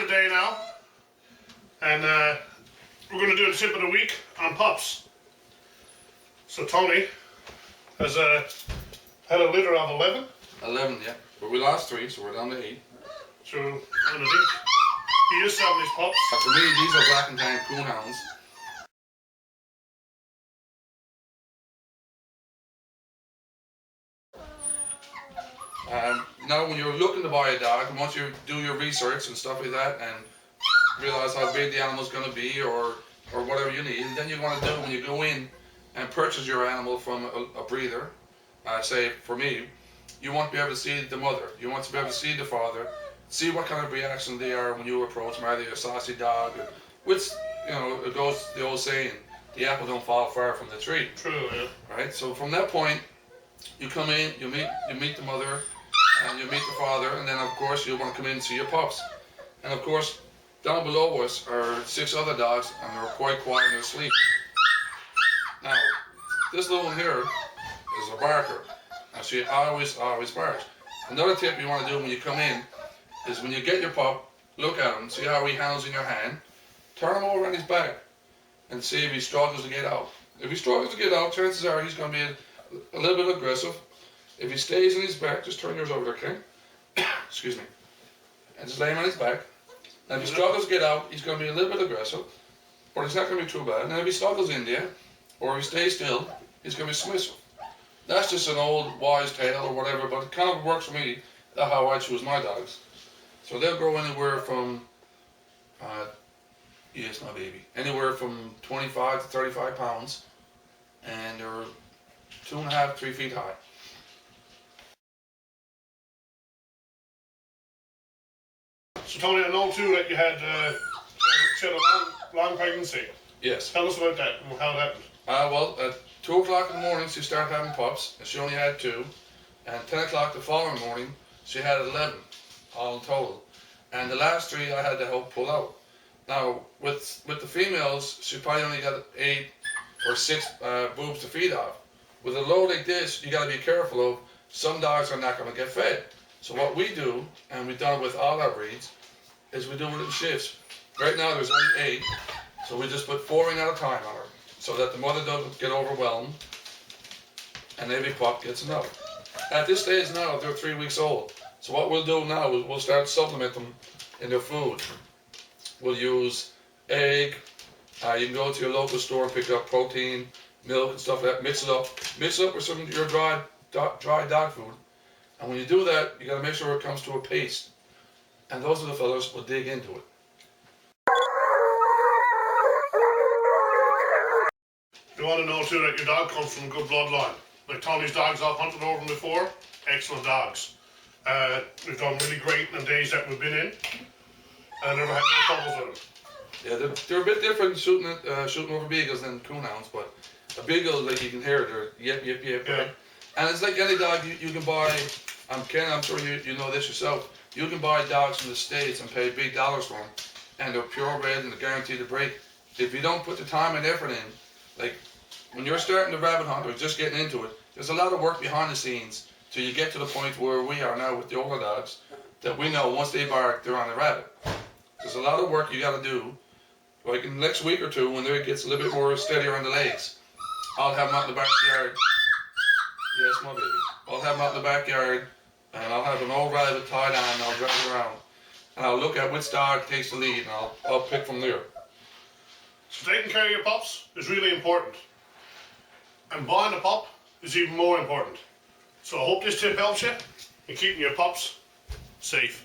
the day now, and we're going to do the tip of the week on pups. So Tony has had a litter of 11. 11, yeah. But we lost 3, so we're down to 8. So, and I think he is selling his pups. For me, these are black and tan coonhounds. Now when you're looking to buy a dog, and once you do your research and stuff like that and realize how big the animal's going to be or whatever you need, then you want to do when you go in and purchase your animal from a breeder, say for me, you want to be able to see the mother, you want to be able to see the father, see what kind of reaction they are when you approach them. Are they a saucy dog? Which, you know, it goes the old saying, the apple don't fall far from the tree. True, yeah. Right? So from that point, you come in, you meet the mother, and you meet the father, and then of course you want to come in and see your pups. And of course, down below us are 6 other dogs, and they're quite quiet in their sleep. Now, this little one here is a barker, and she always barks. Another tip you want to do when you come in is when you get your pup, look at him, see how he handles in your hand, turn him over on his back, and see if he struggles to get out. If he struggles to get out, chances are he's going to be a little bit aggressive. If he stays on his back, just turn yours over there, King. Excuse me. And just lay him on his back. And if he struggles to get out, he's going to be a little bit aggressive, but it's not going to be too bad. And if he struggles in there, or if he stays still, he's going to be submissive. That's just an old wise tale or whatever, but it kind of works for me. That's how I choose my dogs. So they'll grow anywhere from, yes, my baby, anywhere from 25 to 35 pounds, and they're 2.5, 3 feet high. So Tony, I know too that you had a long pregnancy. Yes. Tell us about that and how it happened. Well, at 2 o'clock in the morning she started having pups, and she only had 2. And 10 o'clock the following morning she had 11, all in total. And the last 3 I had to help pull out. Now, with the females, she probably only got 8 or 6 boobs to feed off. With a load like this, you got to be careful of, some dogs are not going to get fed. So what we do, and we've done with all our breeds, is we do it in shifts. Right now there's only 8, so we just put 4 in at a time on her, so that the mother doesn't get overwhelmed, and every pup gets enough. At this stage now, they're 3 weeks old. So what we'll do now is we'll start supplementing them in their food. We'll use egg. You can go to your local store and pick up protein, milk and stuff like that. Mix it up with some of your dry dog food. And when you do that, you got to make sure it comes to a paste. And those are the fellows will dig into it. You want to know too that your dog comes from a good bloodline. Like Tony's dogs, I've hunted over them before. Excellent dogs. We've done really great in the days that we've been in. And I never had no troubles with them. Yeah, they're a bit different shooting over beagles than coonhounds, but a beagle, like you can hear, they're yip, yip, yip. Yeah. Right? And it's like any dog you can buy. Ken, I'm sure you know this yourself. You can buy dogs from the States and pay big dollars for them, and they're purebred and they're guaranteed to break. If you don't put the time and effort in, like when you're starting to rabbit hunt or just getting into it, there's a lot of work behind the scenes till you get to the point where we are now with the older dogs, that we know once they bark, they're on the rabbit. There's a lot of work you got to do. Like in the next week or two, when they gets a little bit more steadier on the legs, I'll have them out in the backyard. Yes, my baby. I'll have them out in the backyard, and I'll have an old rabbit tied on, and I'll drag it around. And I'll look at which dog takes the lead, and I'll pick from there. So taking care of your pups is really important. And buying a pup is even more important. So I hope this tip helps you in keeping your pups safe.